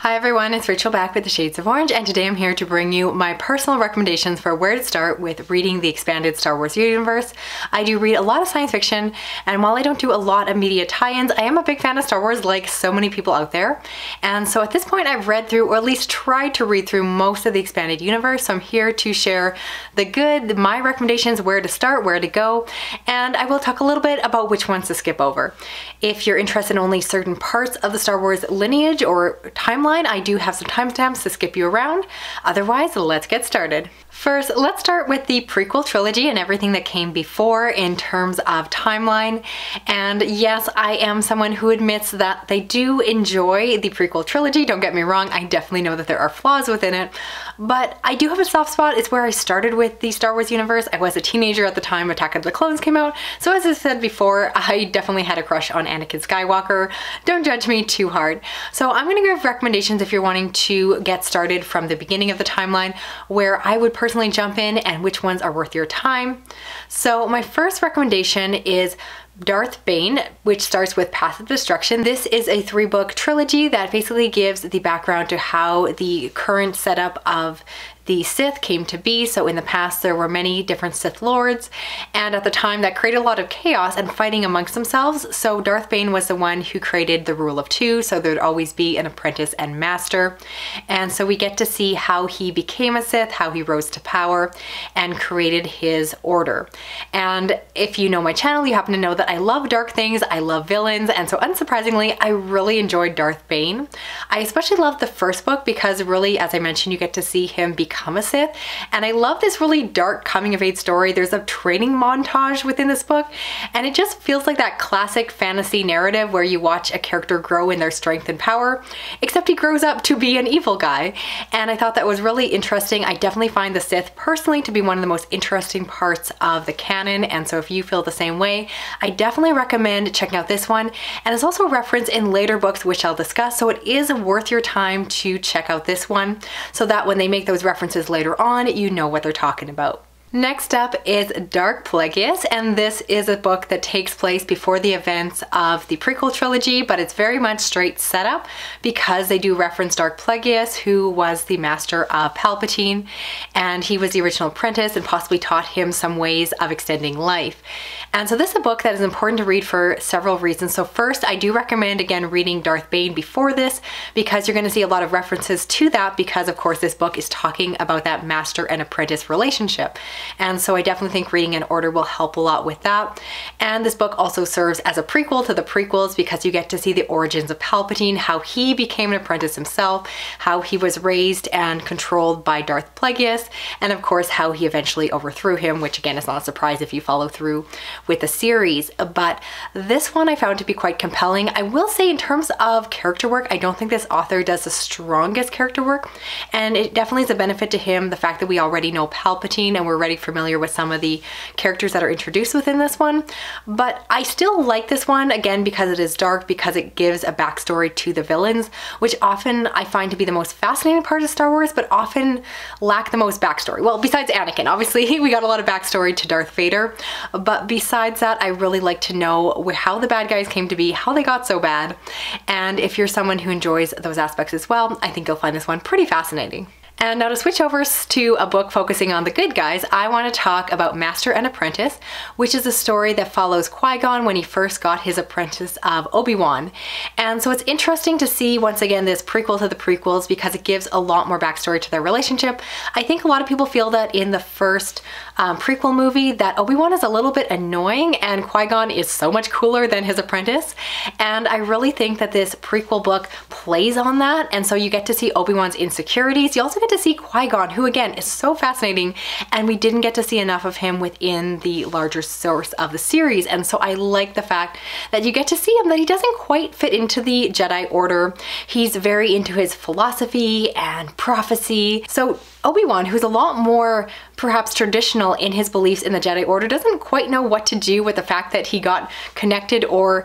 Hi everyone, it's Rachel back with the Shades of Orange, and today I'm here to bring you my personal recommendations for where to start with reading the expanded Star Wars universe. I do read a lot of science fiction, and while I don't do a lot of media tie-ins, I am a big fan of Star Wars like so many people out there. And so at this point I've read through, or at least tried to read through, most of the expanded universe, so I'm here to share the good, my recommendations, where to start, where to go, and I will talk a little bit about which ones to skip over. If you're interested in only certain parts of the Star Wars lineage or timeline, I do have some timestamps to skip you around. Otherwise, let's get started. First, let's start with the prequel trilogy and everything that came before in terms of timeline. And yes, I am someone who admits that they do enjoy the prequel trilogy. Don't get me wrong, I definitely know that there are flaws within it, but I do have a soft spot. It's where I started with the Star Wars universe. I was a teenager at the time Attack of the Clones came out, so as I said before, I definitely had a crush on Anakin Skywalker. Don't judge me too hard. So I'm gonna give recommendations if you're wanting to get started from the beginning of the timeline, where I would personally jump in and which ones are worth your time. So my first recommendation is Darth Bane, which starts with Path of Destruction. This is a 3-book trilogy that basically gives the background to how the current setup of the Sith came to be. So in the past there were many different Sith Lords, and at the time that created a lot of chaos and fighting amongst themselves. So Darth Bane was the one who created the rule of 2, so there'd always be an apprentice and master. And so we get to see how he became a Sith, how he rose to power and created his order. And if you know my channel, you happen to know that I love dark things, I love villains, and so unsurprisingly, I really enjoyed Darth Bane. I especially loved the first book because really, as I mentioned, you get to see him become a Sith, and I love this really dark coming of age story. There's a training montage within this book, and it just feels like that classic fantasy narrative where you watch a character grow in their strength and power, except he grows up to be an evil guy. And I thought that was really interesting. I definitely find the Sith personally to be one of the most interesting parts of the canon, and so if you feel the same way, I definitely recommend checking out this one. And it's also referenced in later books, which I'll discuss, so it is worth your time to check out this one, so that when they make those references later on, you know what they're talking about. Next up is Darth Plagueis, and this is a book that takes place before the events of the prequel trilogy, but it's very much straight setup because they do reference Darth Plagueis, who was the master of Palpatine, and he was the original apprentice and possibly taught him some ways of extending life. And so this is a book that is important to read for several reasons. So first, I do recommend, again, reading Darth Bane before this, because you're going to see a lot of references to that, because of course this book is talking about that master and apprentice relationship. And so I definitely think reading in order will help a lot with that. And this book also serves as a prequel to the prequels, because you get to see the origins of Palpatine, how he became an apprentice himself, how he was raised and controlled by Darth Plagueis, and of course how he eventually overthrew him, which again is not a surprise if you follow through with the series. But this one I found to be quite compelling. I will say, in terms of character work, I don't think this author does the strongest character work, and it definitely is a benefit to him, the fact that we already know Palpatine and we're already familiar with some of the characters that are introduced within this one. But I still like this one, again, because it is dark, because it gives a backstory to the villains, which often I find to be the most fascinating part of Star Wars, but often lack the most backstory. Well, besides Anakin, obviously we got a lot of backstory to Darth Vader, but besides that, I really like to know how the bad guys came to be, how they got so bad. And if you're someone who enjoys those aspects as well, I think you'll find this one pretty fascinating. And now to switch over to a book focusing on the good guys, I want to talk about Master and Apprentice, which is a story that follows Qui-Gon when he first got his apprentice of Obi-Wan. And so it's interesting to see, once again, this prequel to the prequels, because it gives a lot more backstory to their relationship. I think a lot of people feel that in the first prequel movie that Obi-Wan is a little bit annoying and Qui-Gon is so much cooler than his apprentice. And I really think that this prequel book plays on that, and so you get to see Obi-Wan's insecurities. You also get to see Qui-Gon, who again is so fascinating, and we didn't get to see enough of him within the larger source of the series. And so I like the fact that you get to see him, that he doesn't quite fit into the Jedi Order. He's very into his philosophy and prophecy. So Obi-Wan, who's a lot more perhaps traditional in his beliefs in the Jedi Order, doesn't quite know what to do with the fact that he got connected or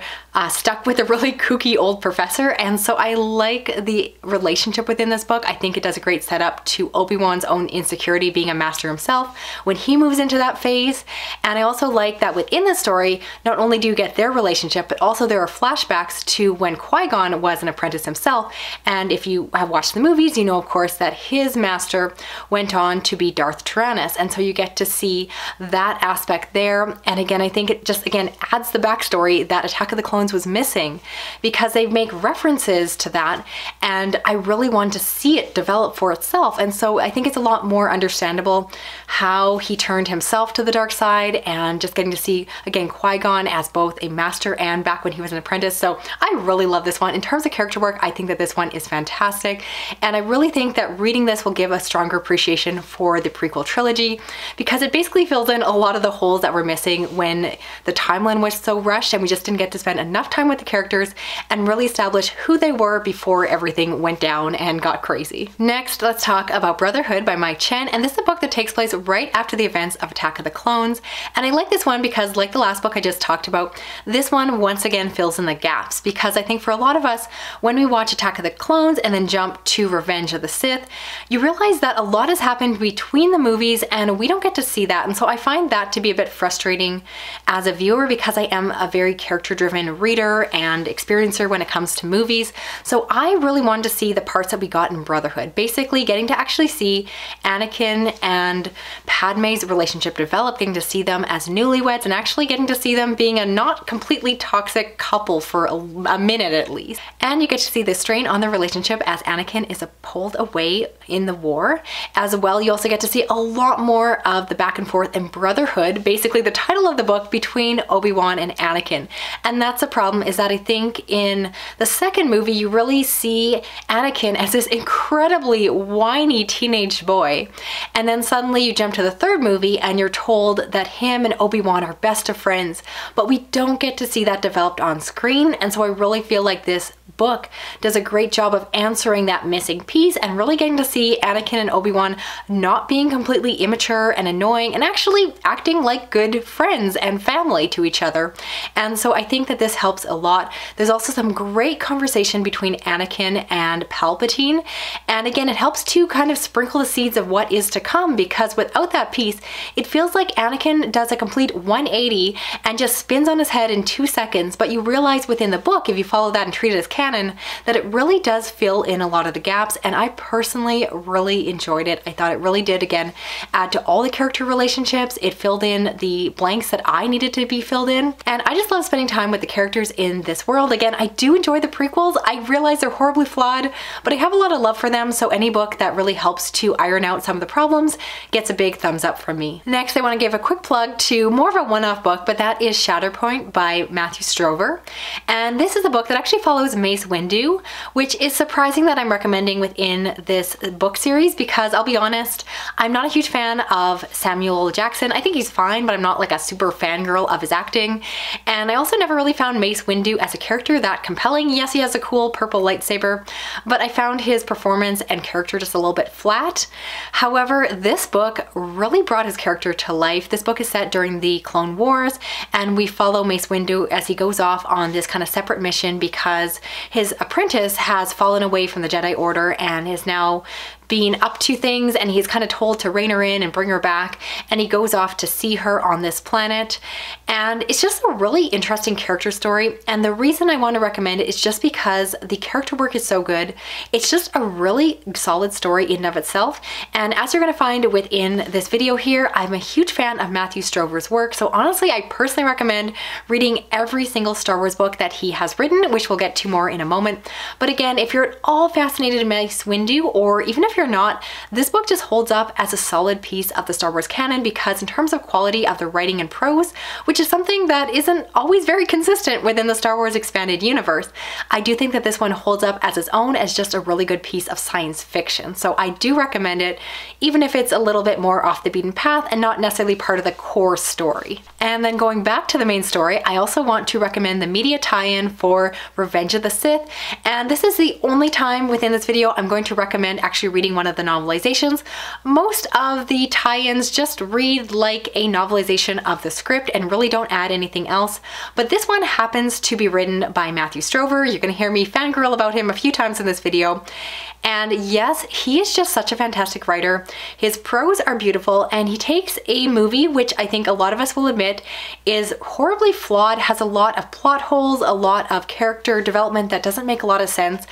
stuck with a really kooky old professor. And so I like the relationship within this book. I think it does a great setup to Obi-Wan's own insecurity being a master himself when he moves into that phase. And I also like that within the story, not only do you get their relationship, but also there are flashbacks to when Qui-Gon was an apprentice himself. And if you have watched the movies, you know, of course, that his master went on to be Darth Tyrannus. And so you get to see that aspect there. And again, I think it just, again, adds the backstory that Attack of the Clones was missing, because they make references to that. And I really want to see it develop for itself. And so I think it's a lot more understandable how he turned himself to the dark side, and just getting to see, again, Qui-Gon as both a master and back when he was an apprentice. So I really love this one. In terms of character work, I think that this one is fantastic. And I really think that reading this will give a stronger appreciation for the prequel trilogy, because it basically fills in a lot of the holes that were missing when the timeline was so rushed and we just didn't get to spend enough time with the characters and really establish who they were before everything went down and got crazy. Next, let's talk about Brotherhood by Mike Chen. And this is a book that takes place right after the events of Attack of the Clones. And I like this one because, like the last book I just talked about, this one once again fills in the gaps, because I think for a lot of us, when we watch Attack of the Clones and then jump to Revenge of the Sith, you realize that a lot has happened between the movies and we don't get to see that. And so I find that to be a bit frustrating as a viewer, because I am a very character-driven reader and experiencer when it comes to movies. So I really wanted to see the parts that we got in Brotherhood, basically getting to actually see Anakin and Padme's relationship develop, getting to see them as newlyweds, and actually getting to see them being a not completely toxic couple for a minute at least. And you get to see the strain on their relationship as Anakin is pulled away in the war. As well, you also get to see a lot more of the back and forth in Brotherhood, basically the title of the book, between Obi-Wan and Anakin. And that's a problem, is that I think in the second movie you really see Anakin as this incredibly whiny teenage boy, and then suddenly you jump to the third movie and you're told that him and Obi-Wan are best of friends, but we don't get to see that developed on screen. And so I really feel like this book does a great job of answering that missing piece and really getting to see Anakin and Obi-Wan not being completely immature and annoying, and actually acting like good friends and family to each other. And so I think that this helps a lot. There's also some great conversation between Anakin and Palpatine, and again, it helps to kind of sprinkle the seeds of what is to come, because without that piece, it feels like Anakin does a complete 180 and just spins on his head in 2 seconds. But you realize within the book, if you follow that and treat it as canon, that it really does fill in a lot of the gaps. And I personally really enjoyed it. I thought it really did, again, add to all the character relationships. It filled in the blanks that I needed to be filled in. And I just love spending time with the characters in this world. Again, I do enjoy the prequels. I realize they're horribly flawed, but I have a lot of love for them. So any book that really helps to iron out some of the problems gets a big thumbs up from me. Next, I want to give a quick plug to more of a one-off book, but that is Shatterpoint by Matthew Strover. And this is a book that actually follows Mace Windu, which is surprising that I'm recommending within this book series, because I'll be honest, I'm not a huge fan of Samuel Jackson. I think he's fine, but I'm not like a super fangirl of his acting. And I also never really found Mace Windu as a character that compelling. Yes, he has a cool purple lightsaber, but I found his performance and character just a little bit flat. However, this book really brought his character to life. This book is set during the Clone Wars, and we follow Mace Windu as he goes off on this kind of separate mission because his apprentice has fallen away from the Jedi Order and is now being up to things, and he's kind of told to rein her in and bring her back, and he goes off to see her on this planet. And it's just a really interesting character story, and the reason I want to recommend it is just because the character work is so good. It's just a really solid story in and of itself, and as you're going to find within this video here, I'm a huge fan of Matthew Strover's work, so honestly I personally recommend reading every single Star Wars book that he has written, which we'll get to more in a moment. But again, if you're at all fascinated in Mace Windu, or even if you're not, this book just holds up as a solid piece of the Star Wars canon, because in terms of quality of the writing and prose, which is something that isn't always very consistent within the Star Wars expanded universe, I do think that this one holds up as its own as just a really good piece of science fiction. So I do recommend it, even if it's a little bit more off the beaten path and not necessarily part of the core story. And then going back to the main story, I also want to recommend the media tie-in for Revenge of the Sith. And this is the only time within this video I'm going to recommend actually reading reading one of the novelizations, most of the tie-ins just read like a novelization of the script and really don't add anything else. But this one happens to be written by Matthew Strover. You're gonna hear me fangirl about him a few times in this video. And yes, he is just such a fantastic writer. His prose are beautiful, and he takes a movie, which I think a lot of us will admit is horribly flawed, has a lot of plot holes, a lot of character development that doesn't make a lot of sense,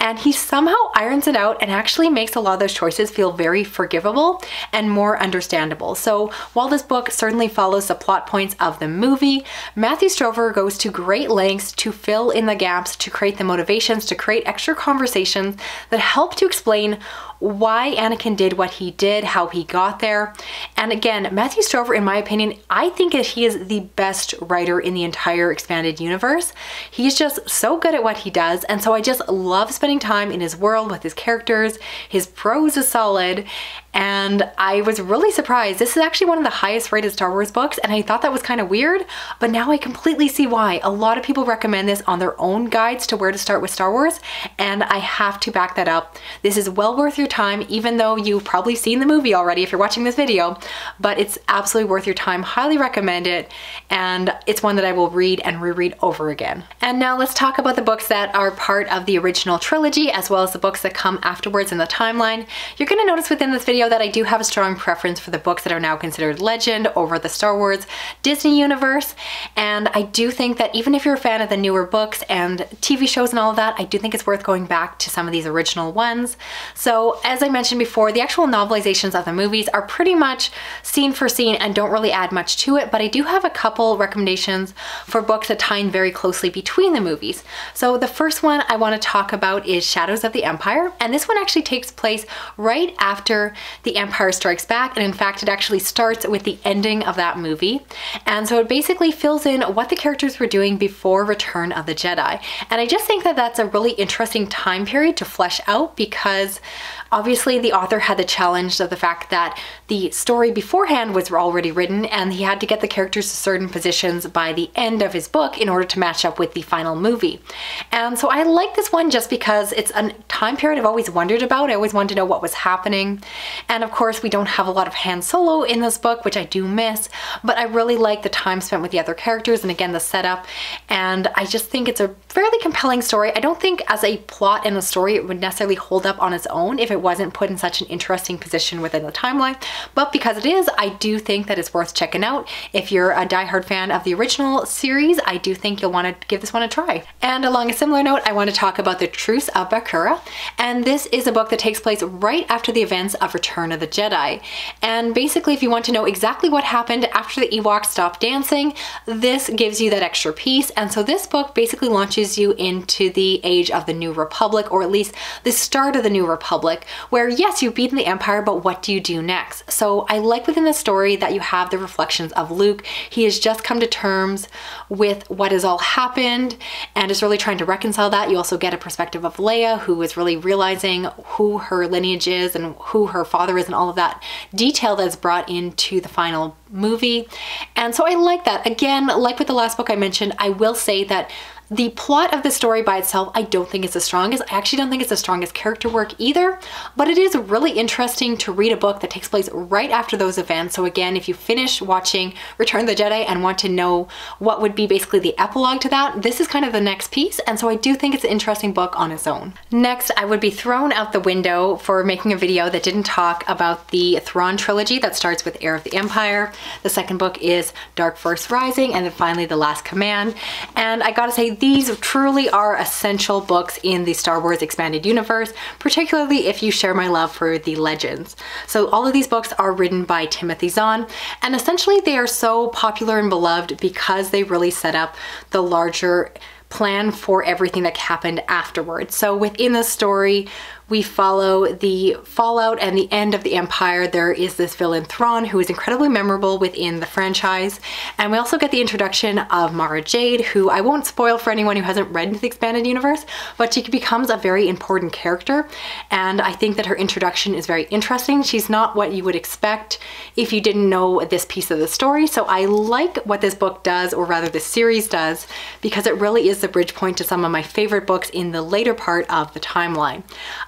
and he somehow irons it out and actually makes a lot of those choices feel very forgivable and more understandable. So while this book certainly follows the plot points of the movie, Matthew Strover goes to great lengths to fill in the gaps, to create the motivations, to create extra conversations that help to explain why Anakin did what he did, how he got there. And again, Matthew Strover, in my opinion, I think that he is the best writer in the entire expanded universe. He's just so good at what he does, and so I just love spending time in his world with his characters. His prose is solid, and I was really surprised. This is actually one of the highest rated Star Wars books, and I thought that was kind of weird, but now I completely see why. A lot of people recommend this on their own guides to where to start with Star Wars, and I have to back that up. This is well worth your time, even though you've probably seen the movie already if you're watching this video, but it's absolutely worth your time. Highly recommend it, and it's one that I will read and reread over again. And now let's talk about the books that are part of the original trilogy, as well as the books that come afterwards in the timeline. You're going to notice within this video that I do have a strong preference for the books that are now considered legend over the Star Wars Disney universe, and I do think that even if you're a fan of the newer books and TV shows and all of that, I do think it's worth going back to some of these original ones. So as I mentioned before, the actual novelizations of the movies are pretty much scene for scene and don't really add much to it, but I do have a couple recommendations for books that tie in very closely between the movies. So the first one I want to talk about is Shadows of the Empire, and this one actually takes place right after The Empire Strikes Back, and in fact it actually starts with the ending of that movie. And so it basically fills in what the characters were doing before Return of the Jedi. And I just think that that's a really interesting time period to flesh out, because obviously the author had the challenge of the fact that the story beforehand was already written, and he had to get the characters to certain positions by the end of his book in order to match up with the final movie. And so I like this one just because it's a time period I've always wondered about. I always wanted to know what was happening. And of course we don't have a lot of Han Solo in this book, which I do miss, but I really like the time spent with the other characters and again the setup, and I just think it's a fairly compelling story. I don't think as a plot and a story it would necessarily hold up on its own if it wasn't put in such an interesting position within the timeline, but because it is, I do think that it's worth checking out. If you're a diehard fan of the original series, I do think you'll want to give this one a try. And along a similar note, I want to talk about the Truce of Bakura, and this is a book that takes place right after the events of Return of the Jedi. And basically, if you want to know exactly what happened after the Ewoks stopped dancing, this gives you that extra piece. And so this book basically launches you into the age of the New Republic, or at least the start of the New Republic, where yes, you've beaten the Empire, but what do you do next? So I like within the story that you have the reflections of Luke. He has just come to terms with what has all happened and is really trying to reconcile that. You also get a perspective of Leia, who is really realizing who her lineage is and who her father is, and all of that detail that's brought into the final movie. And so I like that. Again, like with the last book I mentioned, I will say that the plot of the story by itself, I don't think it's the strongest. I actually don't think it's the strongest character work either, but it is really interesting to read a book that takes place right after those events. So again, if you finish watching Return of the Jedi and want to know what would be basically the epilogue to that, this is kind of the next piece, and so I do think it's an interesting book on its own. Next, I would be thrown out the window for making a video that didn't talk about the Thrawn trilogy that starts with Heir of the Empire. The second book is Dark Force Rising, and then finally The Last Command. And I gotta say, these truly are essential books in the Star Wars expanded universe, particularly if you share my love for the legends. So all of these books are written by Timothy Zahn, and essentially they are so popular and beloved because they really set up the larger plan for everything that happened afterwards. So within the story, we follow the fallout and the end of the Empire. There is this villain Thrawn who is incredibly memorable within the franchise. And we also get the introduction of Mara Jade, who I won't spoil for anyone who hasn't read the expanded universe, but she becomes a very important character. And I think that her introduction is very interesting. She's not what you would expect if you didn't know this piece of the story. So I like what this book does, or rather this series does, because it really is the bridge point to some of my favorite books in the later part of the timeline.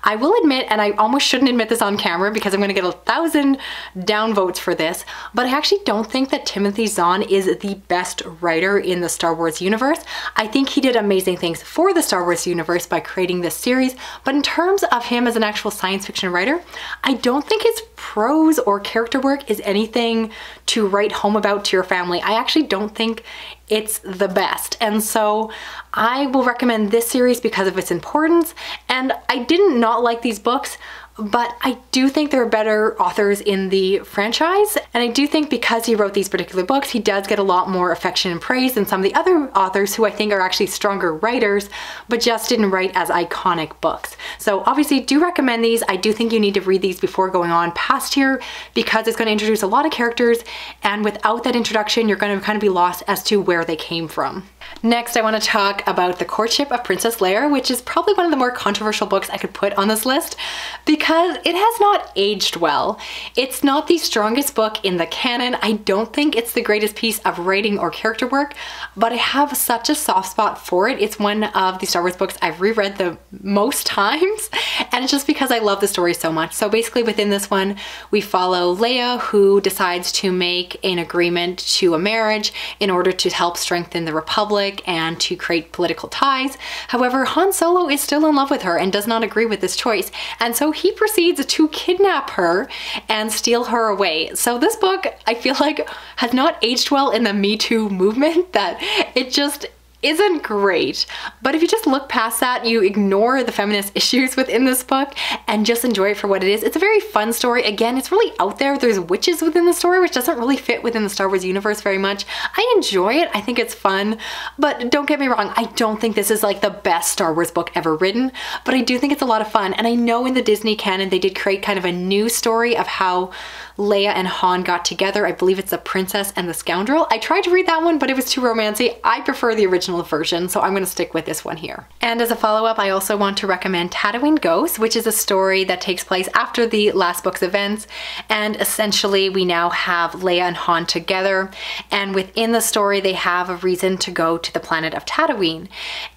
I will admit, and I almost shouldn't admit this on camera because I'm going to get 1,000 downvotes for this, but I actually don't think that Timothy Zahn is the best writer in the Star Wars universe. I think he did amazing things for the Star Wars universe by creating this series, but in terms of him as an actual science fiction writer, I don't think his prose or character work is anything to write home about to your family. I actually don't think it's the best. And so I will recommend this series because of its importance. And I didn't not like these books, but I do think there are better authors in the franchise. And I do think because he wrote these particular books, he does get a lot more affection and praise than some of the other authors who I think are actually stronger writers, but just didn't write as iconic books. So obviously do recommend these. I do think you need to read these before going on past here because it's going to introduce a lot of characters. And without that introduction, you're going to kind of be lost as to where they came from. Next, I want to talk about The Courtship of Princess Leia, which is probably one of the more controversial books I could put on this list because it has not aged well. It's not the strongest book in the canon. I don't think it's the greatest piece of writing or character work, but I have such a soft spot for it. It's one of the Star Wars books I've reread the most times, and it's just because I love the story so much. So basically within this one, we follow Leia, who decides to make an agreement to a marriage in order to help strengthen the Republic and to create political ties. However, Han Solo is still in love with her and does not agree with this choice, and so he proceeds to kidnap her and steal her away. So this book, I feel like, has not aged well in the Me Too movement, that it just isn't great. But if you just look past that, you ignore the feminist issues within this book and just enjoy it for what it is. It's a very fun story. Again, it's really out there. There's witches within the story, which doesn't really fit within the Star Wars universe very much. I enjoy it. I think it's fun, but don't get me wrong. I don't think this is like the best Star Wars book ever written, but I do think it's a lot of fun. And I know in the Disney canon, they did create kind of a new story of how Leia and Han got together. I believe it's The Princess and the Scoundrel. I tried to read that one, but it was too romancy. I prefer the original version, so I'm going to stick with this one here. And as a follow-up, I also want to recommend Tatooine Ghost, which is a story that takes place after the last book's events. And essentially, we now have Leia and Han together. And within the story, they have a reason to go to the planet of Tatooine.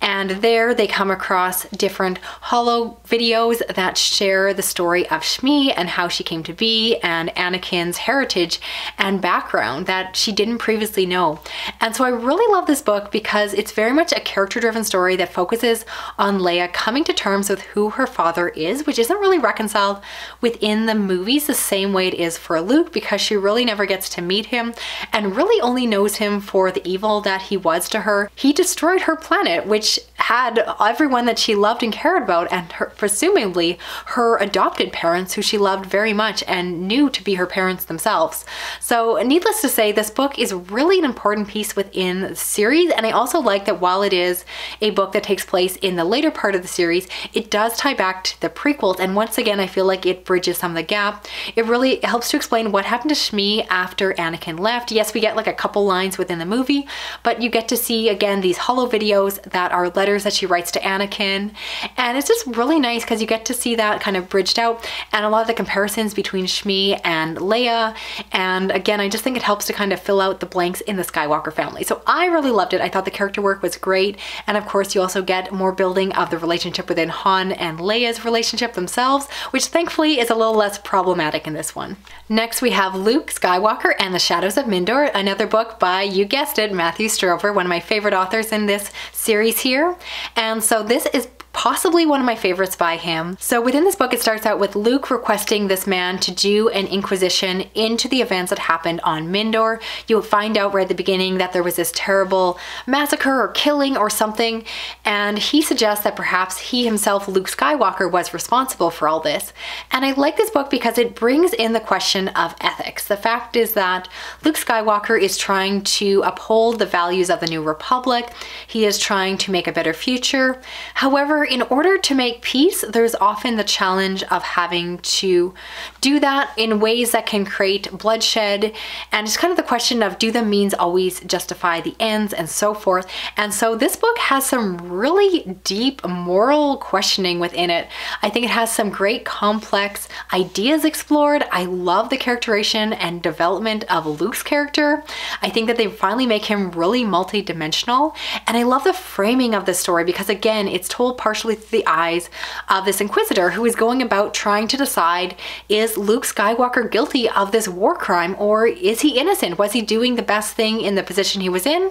And there they come across different holo videos that share the story of Shmi and how she came to be, and Anakin's heritage and background that she didn't previously know. And so I really love this book because it's very much a character-driven story that focuses on Leia coming to terms with who her father is, which isn't really reconciled within the movies the same way it is for Luke, because she really never gets to meet him and really only knows him for the evil that he was to her. He destroyed her planet, which had everyone that she loved and cared about, and presumably her adopted parents, who she loved very much and knew to be her parents themselves. So needless to say, this book is really an important piece within the series, and I also like that while it is a book that takes place in the later part of the series, it does tie back to the prequels, and once again I feel like it bridges some of the gap. It really helps to explain what happened to Shmi after Anakin left. Yes, we get like a couple lines within the movie, but you get to see again these holo videos that are letters that she writes to Anakin, and it's just really nice because you get to see that kind of bridged out and a lot of the comparisons between Shmi and Leia. And again, I just think it helps to kind of fill out the blanks in the Skywalker family. So I really loved it. I thought the character work was great, and of course you also get more building of the relationship within Han and Leia's relationship themselves, which thankfully is a little less problematic in this one. Next we have Luke Skywalker and the Shadows of Mindor, another book by, you guessed it, Matthew Strover, one of my favorite authors in this series here. And so this is possibly one of my favorites by him. So within this book, it starts out with Luke requesting this man to do an inquisition into the events that happened on Mindor. You'll find out right at the beginning that there was this terrible massacre or killing or something, and he suggests that perhaps he himself, Luke Skywalker, was responsible for all this. And I like this book because it brings in the question of ethics. The fact is that Luke Skywalker is trying to uphold the values of the New Republic. He is trying to make a better future. However, in order to make peace, there's often the challenge of having to do that in ways that can create bloodshed. And it's kind of the question of, do the means always justify the ends, and so forth. And so this book has some really deep moral questioning within it. I think it has some great complex ideas explored. I love the characterization and development of Luke's character. I think that they finally make him really multi-dimensional. And I love the framing of this story because again, it's told part partially through the eyes of this Inquisitor who is going about trying to decide, is Luke Skywalker guilty of this war crime, or is he innocent? Was he doing the best thing in the position he was in?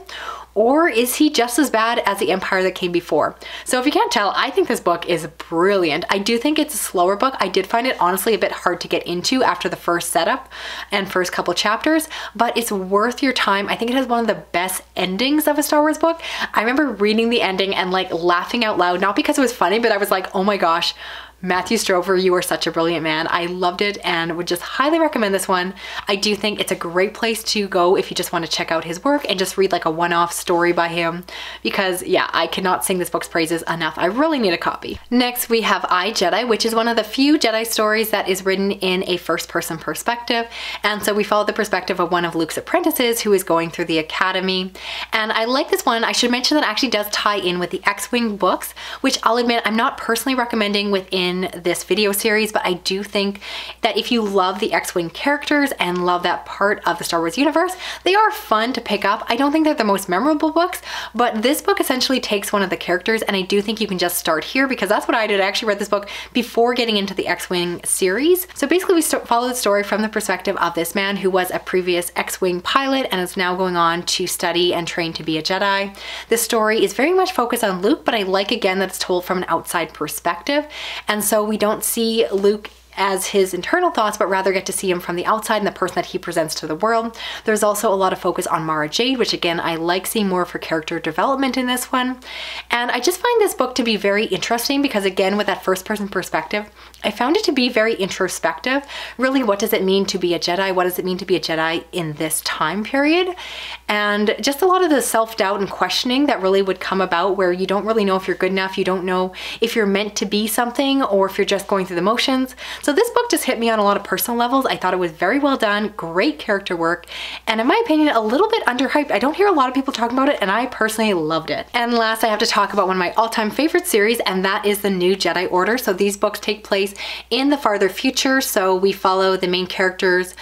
Or is he just as bad as the Empire that came before? So if you can't tell, I think this book is brilliant. I do think it's a slower book. I did find it honestly a bit hard to get into after the first setup and first couple chapters, but it's worth your time. I think it has one of the best endings of a Star Wars book. I remember reading the ending and like laughing out loud, not because it was funny, but I was like, oh my gosh, Matthew Strover, you are such a brilliant man. I loved it and would just highly recommend this one. I do think it's a great place to go if you just want to check out his work and just read like a one-off story by him, because yeah, I cannot sing this book's praises enough. I really need a copy. Next, we have I, Jedi, which is one of the few Jedi stories that is written in a first-person perspective. And so we follow the perspective of one of Luke's apprentices who is going through the academy. And I like this one. I should mention that it actually does tie in with the X-Wing books, which I'll admit I'm not personally recommending within this video series, but I do think that if you love the X-Wing characters and love that part of the Star Wars universe, they are fun to pick up. I don't think they're the most memorable books, but this book essentially takes one of the characters, and I do think you can just start here because that's what I did. I actually read this book before getting into the X-Wing series. So basically we follow the story from the perspective of this man who was a previous X-Wing pilot and is now going on to study and train to be a Jedi. This story is very much focused on Luke, but I like again that it's told from an outside perspective. And so we don't see Luke as his internal thoughts, but rather get to see him from the outside and the person that he presents to the world. There's also a lot of focus on Mara Jade, which again, I like seeing more of her character development in this one. And I just find this book to be very interesting because again, with that first person perspective, I found it to be very introspective. Really, what does it mean to be a Jedi? What does it mean to be a Jedi in this time period? And just a lot of the self-doubt and questioning that really would come about where you don't really know if you're good enough, you don't know if you're meant to be something or if you're just going through the motions. So this book just hit me on a lot of personal levels. I thought it was very well done, great character work, and in my opinion, a little bit underhyped. I don't hear a lot of people talking about it, and I personally loved it. And last, I have to talk about one of my all-time favorite series, and that is the New Jedi Order. So these books take place in the farther future, so we follow the main characters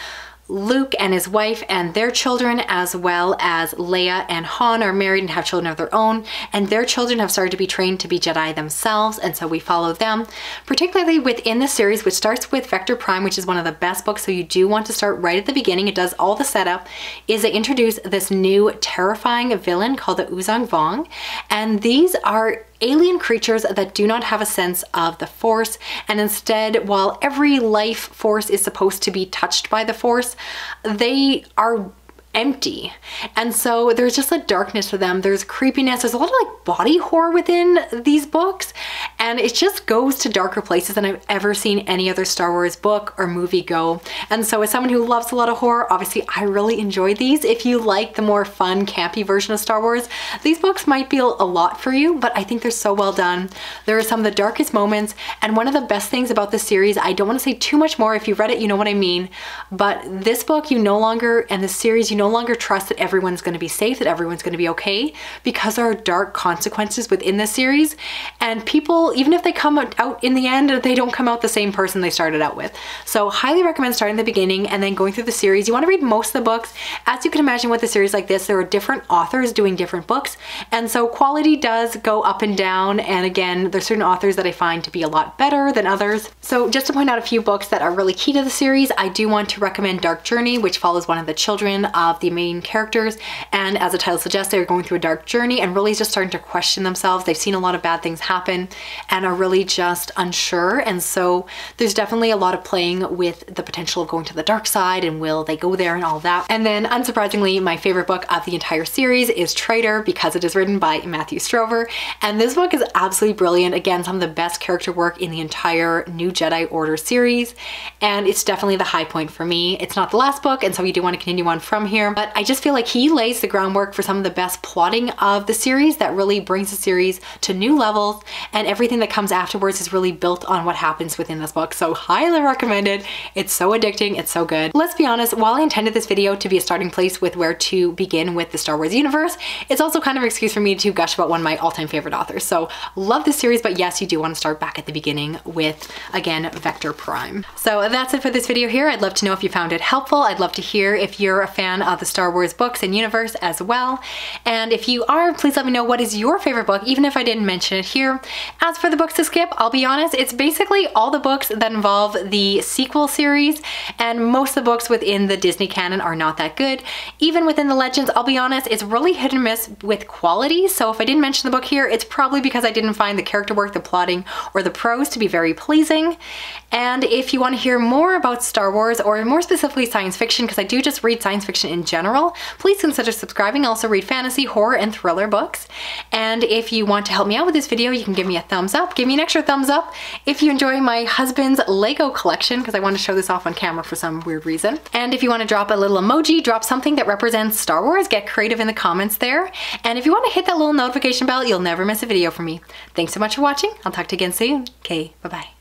Luke and his wife and their children, as well as Leia and Han are married and have children of their own, and their children have started to be trained to be Jedi themselves, and so we follow them, particularly within the series, which starts with Vector Prime, which is one of the best books, so you do want to start right at the beginning. It does all the setup, is they introduce this new terrifying villain called the Uzang Vong, and these are alien creatures that do not have a sense of the Force, and instead, while every life force is supposed to be touched by the Force, they are empty. And so there's just a darkness to them. There's creepiness. There's a lot of like body horror within these books. And it just goes to darker places than I've ever seen any other Star Wars book or movie go. And so as someone who loves a lot of horror, obviously I really enjoyed these. If you like the more fun, campy version of Star Wars, these books might be a lot for you, but I think they're so well done. There are some of the darkest moments. And one of the best things about this series, I don't want to say too much more. If you've read it, you know what I mean. But this book, you no longer, and this series, you no longer trust that everyone's going to be safe, that everyone's going to be okay, because there are dark consequences within this series. And people, even if they come out in the end, they don't come out the same person they started out with. So highly recommend starting at the beginning and then going through the series. You want to read most of the books. As you can imagine with a series like this, there are different authors doing different books. And so quality does go up and down. And again, there's certain authors that I find to be a lot better than others. So just to point out a few books that are really key to the series, I do want to recommend Dark Journey, which follows one of the children of the main characters, and as the title suggests, they're going through a dark journey and really just starting to question themselves. They've seen a lot of bad things happen and are really just unsure, and so there's definitely a lot of playing with the potential of going to the dark side and will they go there and all that. And then unsurprisingly, my favorite book of the entire series is Traitor, because it is written by Matthew Strover, and this book is absolutely brilliant. Again, some of the best character work in the entire New Jedi Order series, and it's definitely the high point for me. It's not the last book, and so we do want to continue on from here, but I just feel like he lays the groundwork for some of the best plotting of the series that really brings the series to new levels, and everything that comes afterwards is really built on what happens within this book. So highly recommended. It's so addicting. It's so good. Let's be honest, while I intended this video to be a starting place with where to begin with the Star Wars universe, it's also kind of an excuse for me to gush about one of my all-time favorite authors. So love this series, but yes, you do want to start back at the beginning with, again, Vector Prime. So that's it for this video here. I'd love to know if you found it helpful. I'd love to hear if you're a fan of the Star Wars books and universe as well. And if you are, please let me know what is your favorite book, even if I didn't mention it here. As for the books to skip, I'll be honest, it's basically all the books that involve the sequel series, and most of the books within the Disney canon are not that good. Even within the Legends, I'll be honest, it's really hit and miss with quality. So if I didn't mention the book here, it's probably because I didn't find the character work, the plotting, or the prose to be very pleasing. And if you want to hear more about Star Wars, or more specifically science fiction, because I do just read science fiction in general, please consider subscribing. I also read fantasy, horror, and thriller books. And if you want to help me out with this video, you can give me a thumbs up. Give me an extra thumbs up if you enjoy my husband's Lego collection, because I want to show this off on camera for some weird reason. And if you want to drop a little emoji, drop something that represents Star Wars, get creative in the comments there. And if you want to hit that little notification bell, you'll never miss a video from me. Thanks so much for watching. I'll talk to you again soon. Okay, bye-bye.